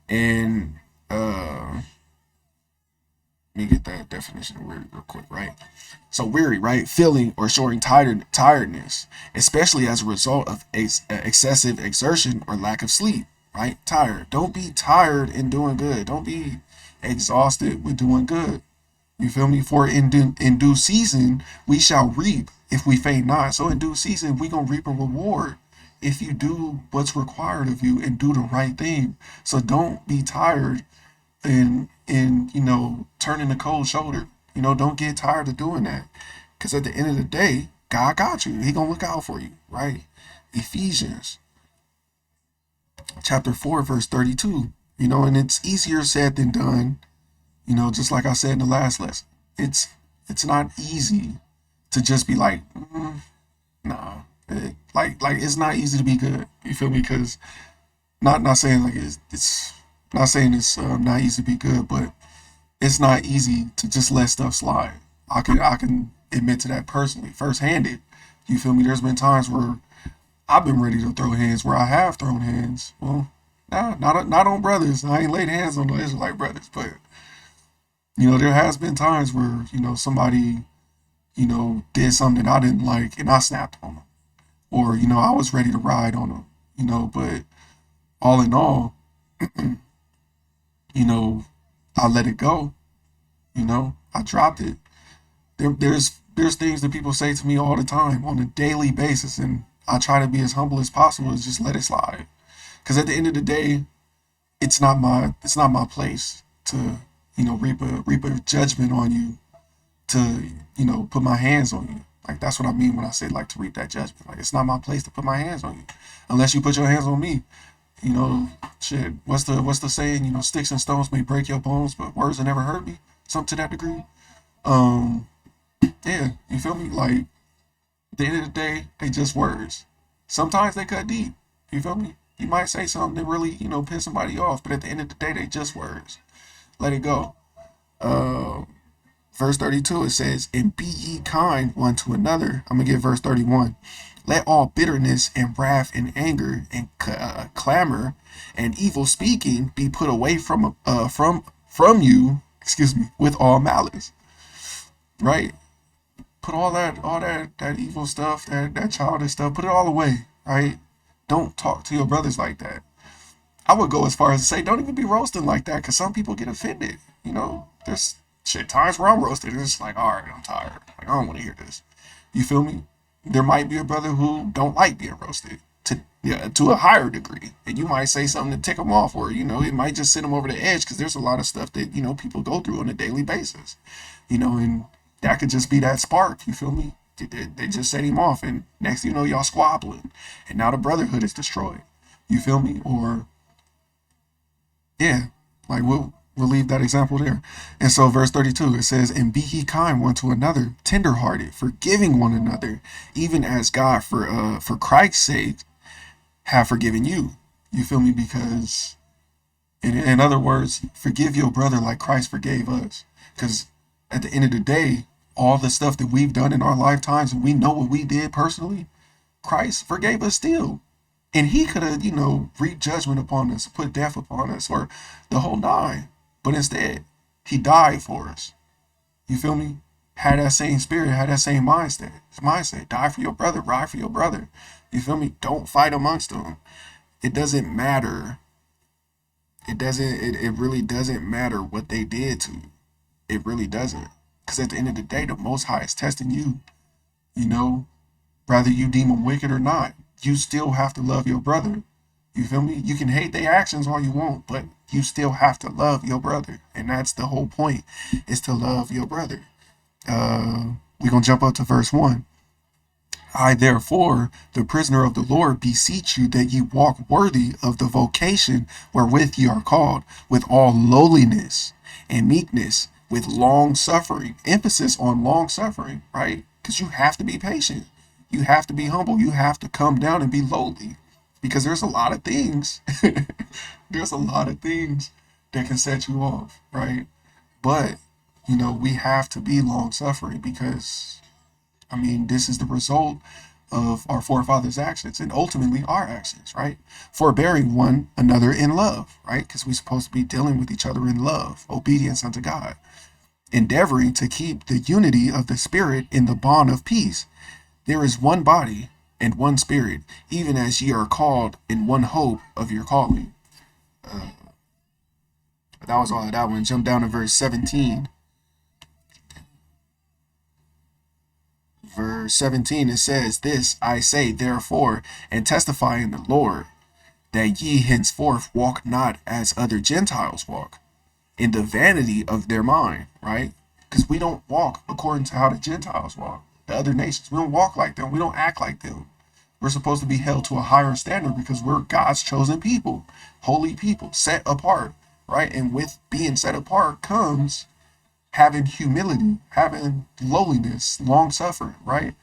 And let me get that definition of weary real quick, right? So weary, right? Feeling or showing tiredness, especially as a result of excessive exertion or lack of sleep, right? Tired. Don't be tired in doing good. Don't be exhausted with doing good. You feel me? For in due season, we shall reap if we faint not. So in due season, we going to reap a reward if you do what's required of you and do the right thing. So don't be tired and you know, turning the cold shoulder. You know, don't get tired of doing that, because at the end of the day, God got you. He gonna look out for you, right? Ephesians chapter 4 verse 32. You know, and it's easier said than done. You know, just like I said in the last lesson, it's not easy to just be like, nah. Like it's not easy to be good. You feel me? Because not saying like it's not saying it's not easy to be good, but it's not easy to just let stuff slide. I can admit to that personally, first handed. You feel me? There's been times where I've been ready to throw hands, where I have thrown hands. Well, nah, not on brothers. I ain't laid hands on the Israelite brothers, but there has been times where somebody did something I didn't like, and I snapped on them, or I was ready to ride on them. But all in all, I let it go. I dropped it. There's things that people say to me all the time on a daily basis, and I try to be as humble as possible to just let it slide. Because at the end of the day, it's not my place to reap a judgment on you, to put my hands on you. Like, that's what I mean when I say, like, to reap that judgment. Like, it's not my place to put my hands on you unless you put your hands on me. Shit. What's the saying? Sticks and stones may break your bones, but words will never hurt me. Something to that degree. Yeah, you feel me? Like, at the end of the day, they just words. Sometimes they cut deep. You feel me? You might say something that really, piss somebody off, but at the end of the day, they just words. Let it go. Verse 32, it says, and be ye kind one to another. I'm going to get verse 31. Let all bitterness and wrath and anger and clamor and evil speaking be put away from you, with all malice. Right? Put all that evil stuff, that childish stuff, put it all away, right? Don't talk to your brothers like that. I would go as far as to say, don't even be roasting like that, because some people get offended. There's times where I'm roasted, and it's like, all right, I'm tired. Like, I don't want to hear this. You feel me? There might be a brother who don't like being roasted to a higher degree, and you might say something to tick them off, or it might just send them over the edge, because there's a lot of stuff that people go through on a daily basis, and that could just be that spark. You feel me? They just set him off, and next thing you know, y'all squabbling, and now the brotherhood is destroyed. You feel me? Or yeah, like we'll leave that example there. And so verse 32, it says, and be ye kind one to another, tenderhearted, forgiving one another, even as God for Christ's sake have forgiven you. You feel me? Because in other words, forgive your brother like Christ forgave us. Because at the end of the day, all the stuff that we've done in our lifetimes, and we know what we did personally, Christ forgave us still. And he could have, reaped judgment upon us, put death upon us, or the whole nine. But instead, he died for us. You feel me? Had that same spirit, had that same mindset. Die for your brother, ride for your brother. You feel me? Don't fight amongst them. It doesn't matter. It really doesn't matter what they did to you. It really doesn't. Because at the end of the day, the Most High is testing you. Whether you deem them wicked or not, you still have to love your brother. You feel me? You can hate their actions all you want, but you still have to love your brother. And that's the whole point, is to love your brother. We're going to jump up to verse 1. I, therefore, the prisoner of the Lord, beseech you that ye walk worthy of the vocation wherewith ye are called, with all lowliness and meekness, with long suffering. Emphasis on long suffering, right? Because you have to be patient. You have to be humble. You have to come down and be lowly. Because there's a lot of things. There's a lot of things that can set you off, right? But, we have to be long suffering because, this is the result of our forefathers' actions and ultimately our actions, right? Forbearing one another in love, right? Because we're supposed to be dealing with each other in love, obedience unto God. Endeavoring to keep the unity of the Spirit in the bond of peace. There is one body and one Spirit, even as ye are called in one hope of your calling. That was all of that one. Jump down to verse 17. Verse 17, it says, this I say, therefore, and testify in the Lord, that ye henceforth walk not as other Gentiles walk, in the vanity of their mind, right? Because we don't walk according to how the Gentiles walk, the other nations. We don't walk like them. We don't act like them. We're supposed to be held to a higher standard because we're God's chosen people, holy people, set apart, right? And with being set apart comes having humility, having lowliness, long suffering, right?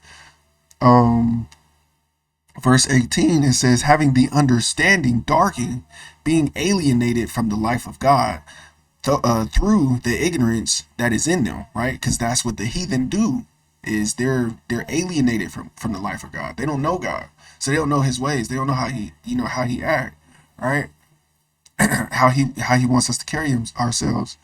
Verse 18, it says, having the understanding darkened, being alienated from the life of God, through the ignorance that is in them, right? Because that's what the heathen do. is they're alienated from the life of God. They don't know God, so they don't know His ways. They don't know how He act, right? how He wants us to carry ourselves.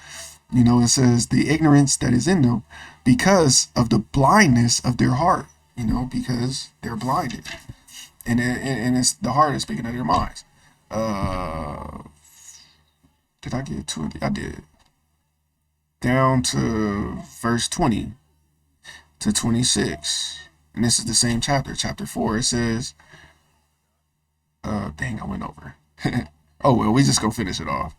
It says the ignorance that is in them because of the blindness of their heart. Because they're blinded, and it's the heart is speaking of their minds. Did I get to it? I did. Down to verse 20 to 26. And this is the same chapter 4. It says, dang, I went over. Oh, well, we just gonna finish it off.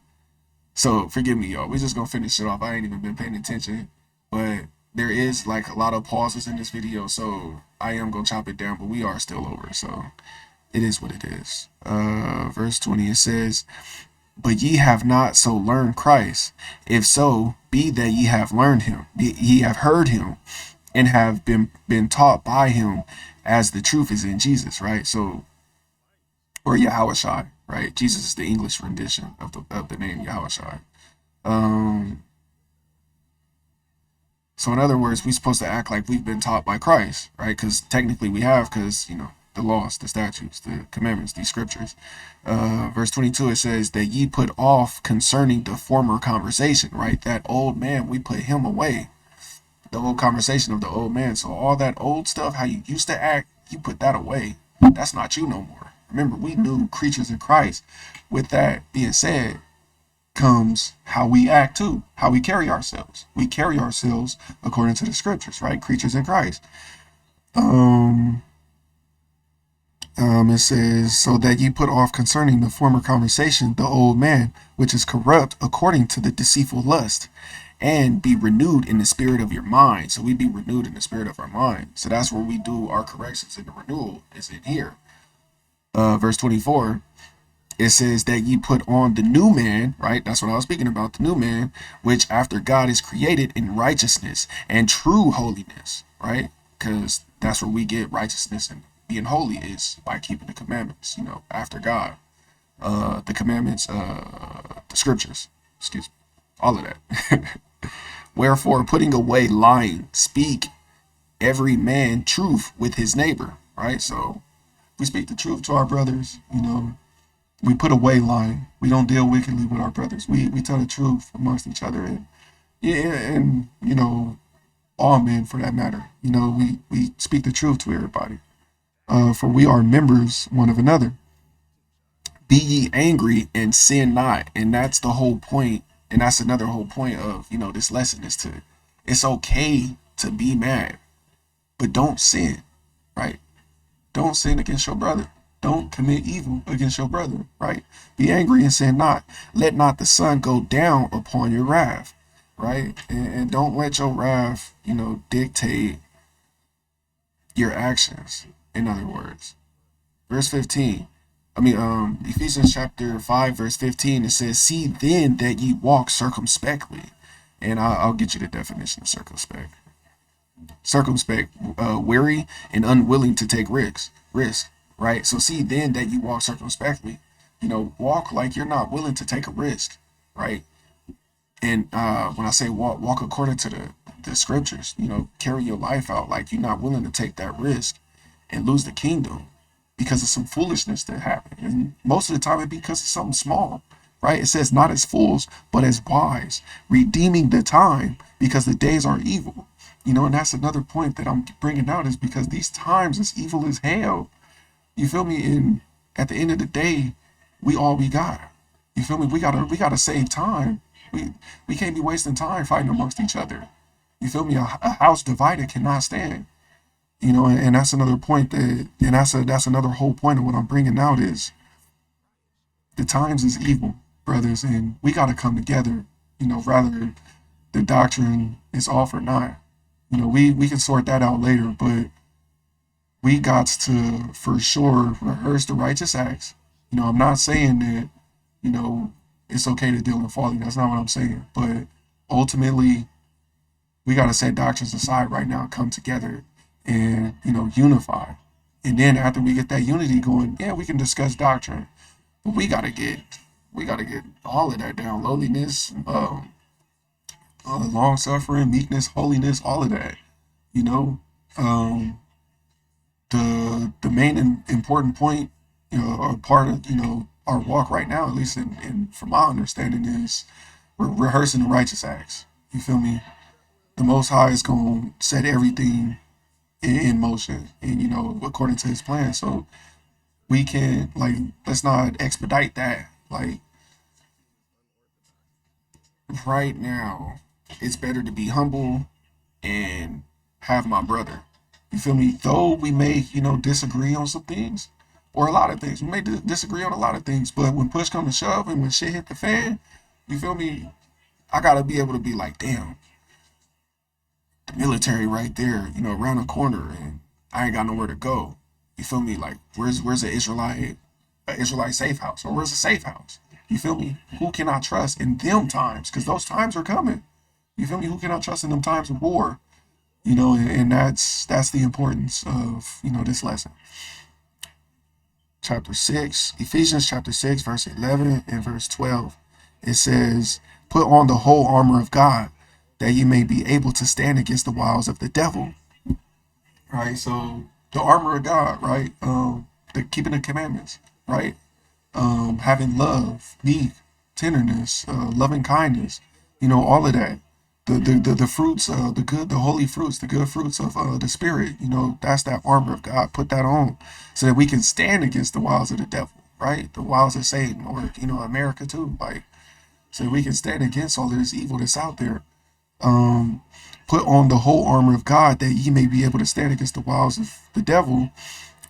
So forgive me, y'all. We just gonna finish it off. I ain't even been paying attention. But there is like a lot of pauses in this video, so I am gonna chop it down, but we are still over. So it is what it is. Verse 20, it says, but ye have not so learned Christ. If so, be that ye have learned him, ye have heard him, and have been taught by him, as the truth is in Jesus, right? So, or Yahushai, right? Jesus is the English rendition of the name Yahushai. So in other words, we're supposed to act like we've been taught by Christ, right? Because technically we have, because the laws, the statutes, the commandments, these scriptures. Verse 22, it says that ye put off concerning the former conversation, right? That old man, we put him away. The old conversation of the old man. So all that old stuff, how you used to act, you put that away. That's not you no more. Remember, we new creatures in Christ. With that being said, comes how we act too, how we carry ourselves. We carry ourselves according to the scriptures, right? Creatures in Christ. It says, so that ye put off concerning the former conversation the old man, which is corrupt according to the deceitful lust, and be renewed in the spirit of your mind. So we be renewed in the spirit of our mind. So that's where we do our corrections, in the renewal is in here. Verse 24, it says that ye put on the new man, right? That's what I was speaking about, the new man, which after God is created in righteousness and true holiness, right? Because that's where we get righteousness and being holy is by keeping the commandments, after God. The commandments, the scriptures, excuse me, all of that. Wherefore, putting away lying, speak every man truth with his neighbor, right? So we speak the truth to our brothers, we put away lying. We don't deal wickedly with our brothers. We tell the truth amongst each other, and all men for that matter. We speak the truth to everybody. For we are members one of another. Be ye angry and sin not. And that's the whole point. And that's another whole point of, this lesson is it's okay to be mad, but don't sin, right? Don't sin against your brother. Don't commit evil against your brother, right? Be angry and sin not. Let not the sun go down upon your wrath, right? And don't let your wrath, dictate your actions. In other words, verse 15, Ephesians chapter 5, verse 15, it says, see then that ye walk circumspectly. And I'll get you the definition of circumspect. Circumspect, weary and unwilling to take risks, right? So see then that you walk circumspectly, walk like you're not willing to take a risk, right? And when I say walk according to the scriptures, carry your life out like you're not willing to take that risk and lose the kingdom because of some foolishness that happened. And most of the time it's because of something small, right? It says not as fools, but as wise, redeeming the time because the days are evil. And that's another point that I'm bringing out is because these times is evil as hell. You feel me? And at the end of the day, we all we got. You feel me? We gotta save time. We can't be wasting time fighting amongst each other. You feel me? A house divided cannot stand. And that's another point and that's another whole point of what I'm bringing out is the times is evil, brothers, and we got to come together, rather the doctrine is off or not. We can sort that out later, but we got to, for sure, rehearse the righteous acts. I'm not saying that, it's okay to deal in folly. That's not what I'm saying. But ultimately, we got to set doctrines aside right now, come together and, unify. And then after we get that unity going, yeah, we can discuss doctrine. But we got to get all of that down. Lowliness, long suffering, meekness, holiness, all of that, Um, the main important point, or part of our walk right now, at least in from my understanding, is rehearsing the righteous acts. You feel me? The Most High is gonna set everything in motion, and according to His plan. So we can let's not expedite that. Like right now, it's better to be humble and have my brother. You feel me? Though we may, disagree on some things or a lot of things. We may disagree on a lot of things, but when push comes to shove and when shit hit the fan, you feel me? I gotta be able to be like, damn, the military right there, around the corner, and I ain't got nowhere to go. You feel me? Like, where's the Israelite safe house, or where's the safe house? You feel me? Who can I trust in them times? Because those times are coming. You feel me? Who can I trust in them times of war? And that's the importance of this lesson. Chapter 6, Ephesians chapter 6, verse 11 and verse 12. It says, put on the whole armor of God, that you may be able to stand against the wiles of the devil. Right? So the armor of God, right? The keeping the commandments, right? Having love, meek, tenderness, loving kindness, all of that. The fruits, the holy fruits, the good fruits of the spirit, that's that armor of God. Put that on so that we can stand against the wiles of the devil, right? The wiles of Satan, or America too, like, so that we can stand against all of this evil that's out there. Put on the whole armor of God, that ye may be able to stand against the wiles of the devil.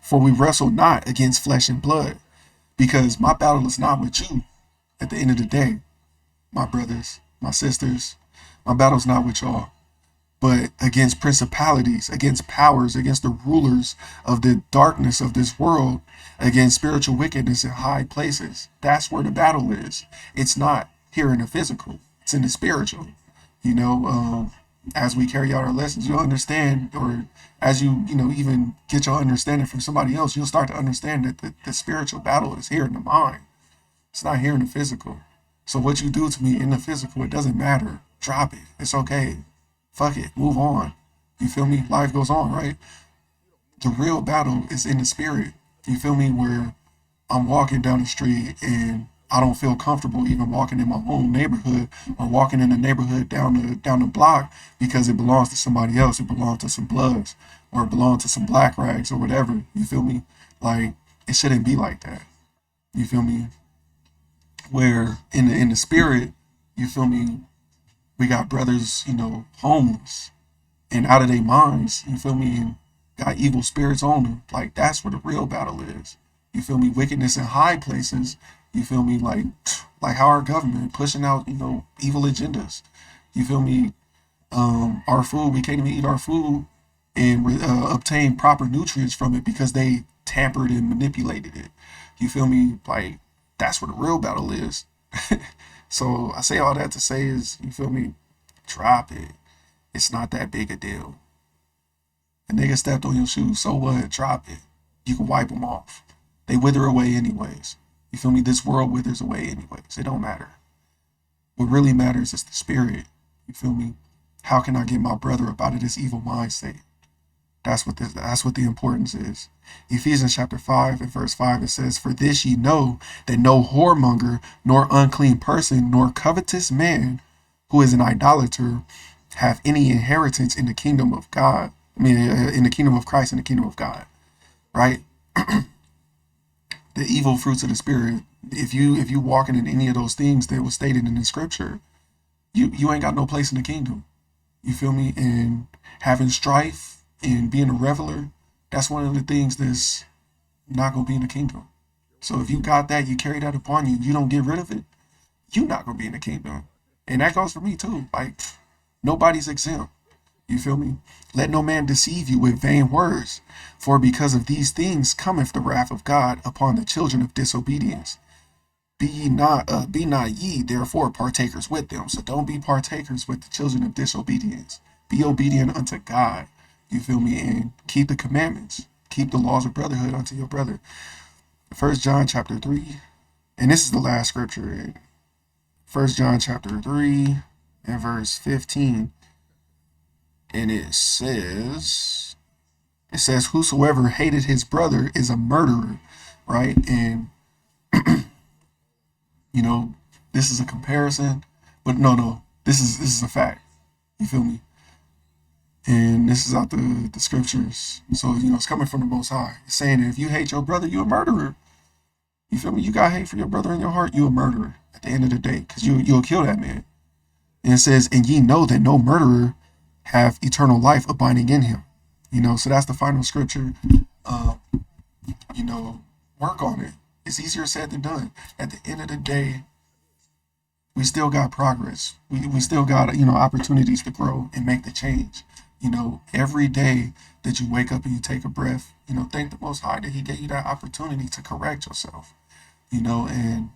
For we wrestle not against flesh and blood, because my battle is not with you. At the end of the day, my brothers, my sisters, my battle's not with y'all, but against principalities, against powers, against the rulers of the darkness of this world, against spiritual wickedness in high places. That's where the battle is. It's not here in the physical, it's in the spiritual. As we carry out our lessons, you'll understand, or as you even get your understanding from somebody else, you'll start to understand that the spiritual battle is here in the mind. It's not here in the physical. So what you do to me in the physical, it doesn't matter. Drop it. It's okay. Fuck it. Move on. You feel me? Life goes on, right? The real battle is in the spirit. You feel me? Where I'm walking down the street and I don't feel comfortable even walking in my own neighborhood, or walking in the neighborhood down the block, because it belongs to somebody else. It belongs to some Bloods, or it belongs to some Black Rags, or whatever. You feel me? Like, it shouldn't be like that. You feel me? Where in the spirit, you feel me? We got brothers, homeless and out of their minds. You feel me? And got evil spirits on them. Like, that's where the real battle is. You feel me? Wickedness in high places. You feel me? Like how our government pushing out, evil agendas. You feel me? Our food, we can't even eat our food and obtain proper nutrients from it because they tampered and manipulated it. You feel me? Like, that's where the real battle is. So I say all that to say is, you feel me? Drop it. It's not that big a deal. A nigga stepped on your shoes, so what? Drop it. You can wipe them off. They wither away anyways. You feel me? This world withers away anyways. It don't matter. What really matters is the spirit. You feel me? How can I get my brother up out of this evil mindset? That's what the importance is. Ephesians chapter 5 and verse 5, it says, for this ye know, that no whoremonger, nor unclean person, nor covetous man, who is an idolater, have any inheritance in the kingdom of God. In the kingdom of Christ, in the kingdom of God. Right? The evil fruits of the spirit. If you walking in any of those things that was stated in the scripture, you ain't got no place in the kingdom. You feel me? And having strife and being a reveler, that's one of the things that's not gonna be in the kingdom. So if you got that, you carry that upon you, you don't get rid of it, you're not gonna be in the kingdom. And that goes for me too. Like, nobody's exempt. You feel me? Let no man deceive you with vain words, for because of these things cometh the wrath of God upon the children of disobedience. Be not ye therefore partakers with them. So don't be partakers with the children of disobedience. Be obedient unto God. You feel me? And keep the commandments. Keep the laws of brotherhood unto your brother. 1 John chapter 3. And this is the last scripture. 1 John chapter 3 and verse 15. And it says, It says, whosoever hated his brother is a murderer, right? And, you know, this is a comparison, but no, this is a fact. You feel me? And this is out the scriptures. So, you know, it's coming from the Most High. It's saying that if you hate your brother, you're a murderer. You feel me? You got hate for your brother in your heart, you're a murderer at the end of the day, because you'll kill that man. And it says, and ye know that no murderer have eternal life abiding in him. You know, so that's the final scripture. You know, work on it. It's easier said than done. At the end of the day, we still got progress. We still got, you know, opportunities to grow and make the change. You know, every day that you wake up and you take a breath, you know, thank the Most High that he gave you that opportunity to correct yourself. You know, and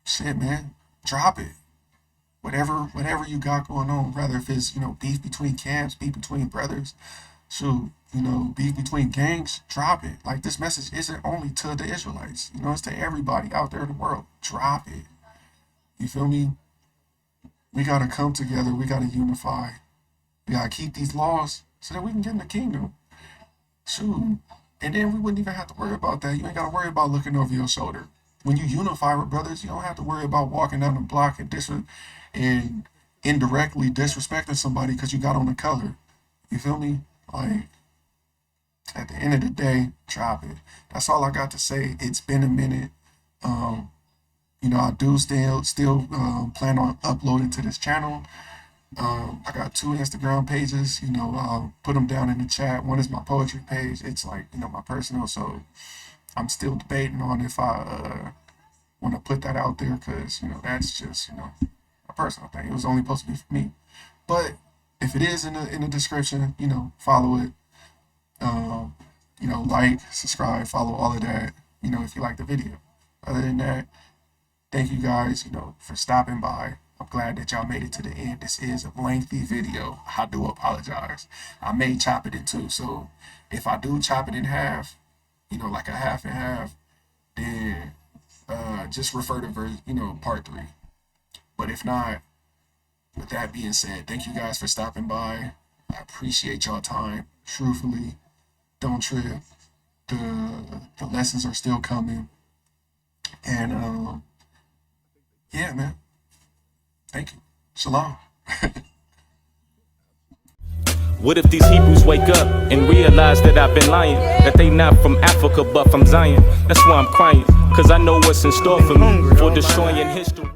shit, man, drop it. Whatever you got going on, whether if it's, you know, beef between camps, beef between brothers, shoot, you know, beef between gangs, drop it. Like, this message isn't only to the Israelites, you know, it's to everybody out there in the world. Drop it. You feel me? We got to come together. We got to unify. We got to keep these laws so that we can get in the kingdom. Shoot. And then we wouldn't even have to worry about that. You ain't got to worry about looking over your shoulder. When you unify with brothers, you don't have to worry about walking down the block and indirectly disrespecting somebody because you got on the color. You feel me? Like, at the end of the day, drop it. That's all I got to say. It's been a minute. You know, I do still plan on uploading to this channel. I got 2 Instagram pages. You know, I'll put them down in the chat. One is my poetry page. It's like, you know, my personal. So I'm still debating on if I want to put that out there, because, you know, that's just, you know, a personal thing. It was only supposed to be for me. But if it is in the description, you know, follow it. You know, like, subscribe, follow, all of that, you know, if you like the video. Other than that, thank you guys, you know, for stopping by. I'm glad that y'all made it to the end. This is a lengthy video. I do apologize. I may chop it in 2. So if I do chop it in half, you know, like a half and half, then just refer to part 3. But if not, with that being said, thank you guys for stopping by. I appreciate y'all time. Truthfully, don't trip. The lessons are still coming. And yeah, man. Thank you. Shalom. What if these Hebrews wake up and realize that I've been lying, that they not from Africa but from Zion? That's why I'm crying, cause I know what's in store for me, for destroying history.